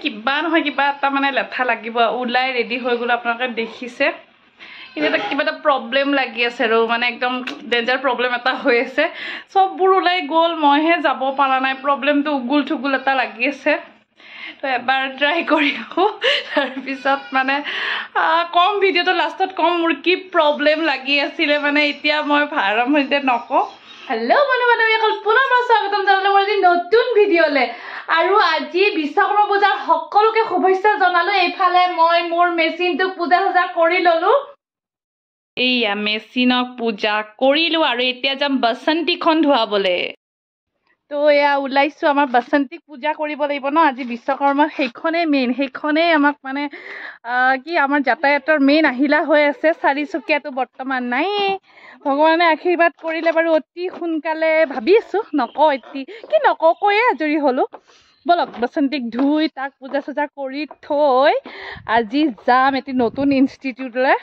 কিবা নহয় কিবা এটা মানে লেঠা লাগিব ওলাই ৰেডি হৈ গ'ল আপোনালোকে দেখিছে এটা কিবা এটা প্ৰব্লেম লাগি আছে আৰু মানে একদম ডেঞ্জাৰ প্ৰব্লেম এটা হৈ আছে সববোৰ ওলাই গ'ল মইহে যাব পৰা নাই প্ৰব্লেমটো উগুল থুগুল এটা লাগি আছে তো এবাৰ ট্ৰাই কৰি আহোঁ তাৰপিছত মানে কম ভিডিঅ'টো লাষ্টত কম মোৰ কি প্ৰব্লেম লাগি আছিলে মানে এতিয়া মই আৰম্ভণিতে নকওঁ হেল্ল' বন্ধু-বান্ধৱীসকল পুনৰ স্বাগতম জনালোঁ মোৰ আজি নতুন ভিডিঅ'লৈ আৰু আজি বিশ্বকৰ্মা পূজাৰ সকলোকে শুভেচ্ছা জনালোঁ এইফালে মই মোৰ মেচিনটো পূজা কৰি ল'লোঁ এইয়া মেচিনক পূজা কৰিলোঁ আৰু এতিয়া যাম বসন্তীখন ধুৱাবলৈ তো এয়া ওলাইছোঁ আমাৰ বসন্তীক পূজা কৰিব লাগিব ন আজি বিশ্বকৰ্মা সেইখনেই মেইন সেইখনেই আমাক মানে কি আমাৰ যাতায়াতৰ মেইন আহিলা হৈ আছে চাৰিচকীয়াটো বৰ্তমান নাই ভগৱানে আশীৰ্বাদ কৰিলে বাৰু অতি সোনকালে ভাবি আছোঁ নকওঁ কি নকওঁ কৈয়ে আজৰি হ'লোঁ বলক বসন্তীক ধুই তাক পূজা চূজা কৰি থৈ আজি যাম এটি নতুন ইনষ্টিটিউটলৈ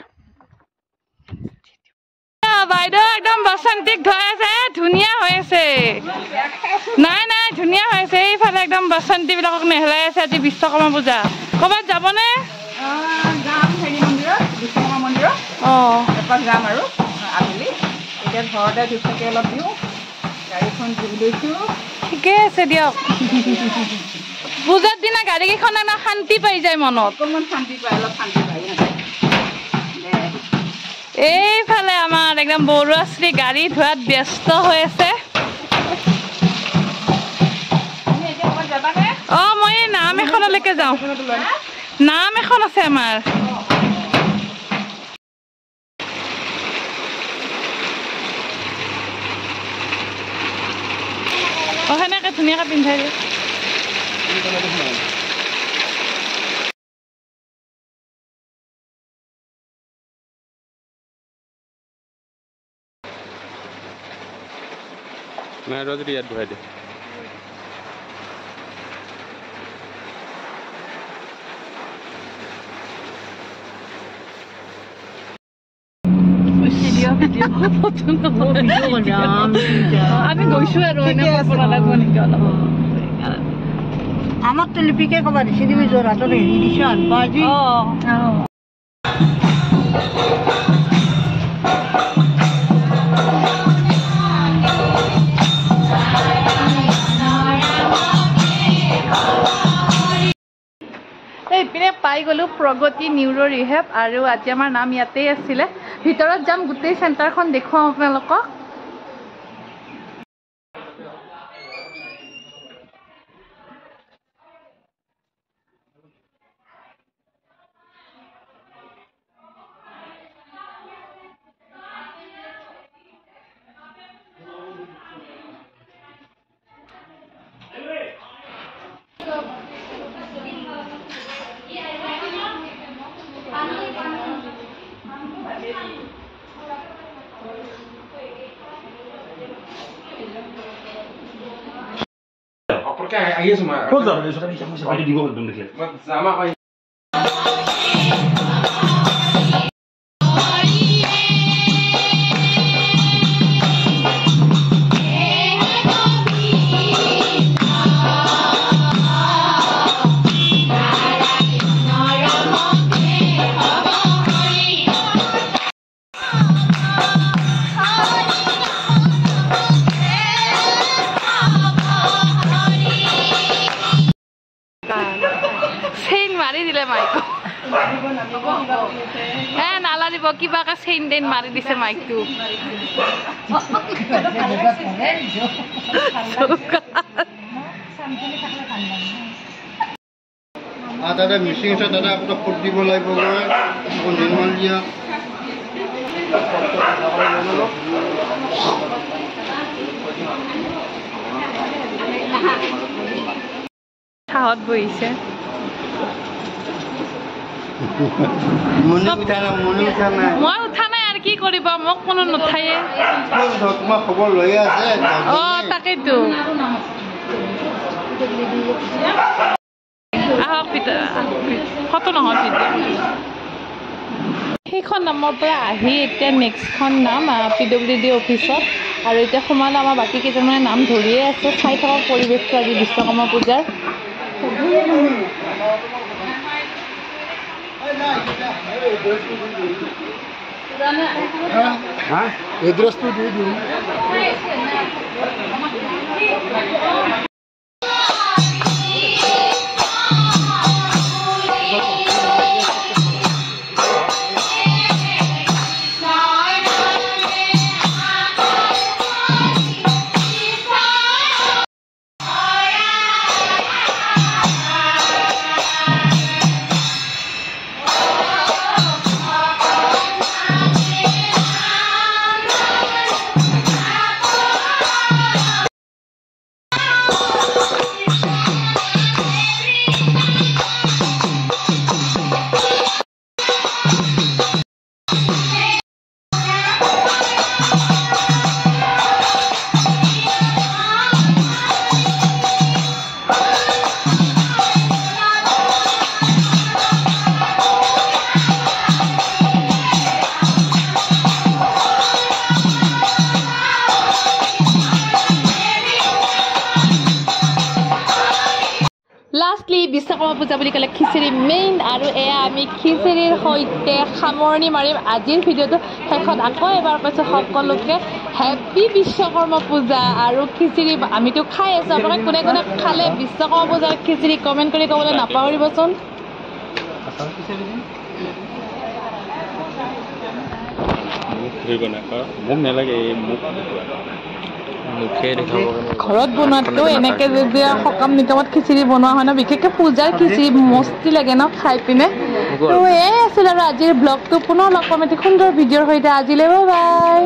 বাইদেউ একদম বসন্তীক ধুৱাই আছে ধুনীয়া হৈ আছে নাই নাই ধুনীয়া হৈ আছে এইফালে একদম বসন্তীবিলাকক নেহেলাই আছে আজি বিশ্বকৰ্মা পূজা ক'ৰবাত যাবনে যাম হেৰি মন্দিৰত বিশ্বকৰ্মা মন্দিৰত এপাক যাম আৰু আবেলি এতিয়া ঘৰতে ধূপ চাকি অলপ দিওঁ গাড়ীখন ধুই লৈছোঁ ঠিকে আছে দিয়ক পূজাৰ দিনা গাড়ীকেইখন একদম শান্তি পাই যায় মনত অকণমান শান্তি পায় অলপ শান্তি পায় এইফালে আমাৰ একদম বৰুৱাশ্ৰী গাড়ী ধোৱাত ব্যস্ত হৈ আছে মই এই নাম এখনলৈকে যাওঁ নাম এখন আছে আমাৰ সেনেকে ধুনীয়াকৈ পিন্ধাই দিয়ে নাই যদি ইয়াত ধুৱাই দে আমি গৈছোঁ আৰু আমাকতো লিপিকে ক'বা দিছে তুমি যোৰহাটত হেৰি দিছোঁ আনবা আজি এইপিনে পাই গ'লোঁ প্ৰগতি নিউৰো ৰিহেব আৰু আজি আমাৰ নাম ইয়াতেই আছিলে ভিতৰত যাম গোটেই চেণ্টাৰখন দেখুৱাওঁ আপোনালোকক আহি আছো মই ক'ত যাব দিব একদম দেখিলে জামা হয় নালা দিব কিবাকে চেইন টেইন মাৰি দিছে মাইকটো দাদা মিচিং আছে দাদা আপোনাক ফুট দিব লাগিব নিৰ্মাল দিয়া চাহত বহিছে মই উঠা নাই আৰু কি কৰিব মোক কোনো নুঠায়ে তোমাৰ খবৰ লৈ আছে তাকেইতো আহক ফটো নহয় সেইখন নামৰ পৰা আহি এতিয়া নেক্সটখন নাম PWD অফিচত আৰু এতিয়া সোমালে আমাৰ বাকী কেইজনমানে নাম ধৰিয়ে আছে চাই থকা পৰিৱেশটো আজি বিশ্বকৰ্মা পূজাৰ এড্ৰেছটো দি দিওঁ লাষ্টলি বিশ্বকৰ্মা পূজা বুলি ক'লে খিচিৰি মেইন আৰু এয়া আমি খিচিৰিৰ সৈতে সামৰণি মাৰিম আজিৰ ভিডিঅ'টো শেষত আকৌ এবাৰ কৈছোঁ সকলোকে হেপী বিশ্বকৰ্মা পূজা আৰু খিচিৰি আমিতো খাই আছোঁ আপোনালোকে কোনে কোনে খালে বিশ্বকৰ্মা পূজাৰ খিচিৰি কমেণ্ট কৰি ক'বলৈ নাপাহৰিবচোন মোক নালাগে ঘৰত বনোৱাতকৈ এনেকৈ যেতিয়া সকাম নিকামত খিচিৰি বনোৱা হয় ন বিশেষকৈ পূজাৰ খিচিৰি মস্তি লাগে ন খাই পিনে তো এয়াই আছিল আৰু আজিৰ ব্লগটো পুনৰ লগ পাম এটি সুন্দৰ ভিডিঅ'ৰ সৈতে আজিলৈ বাই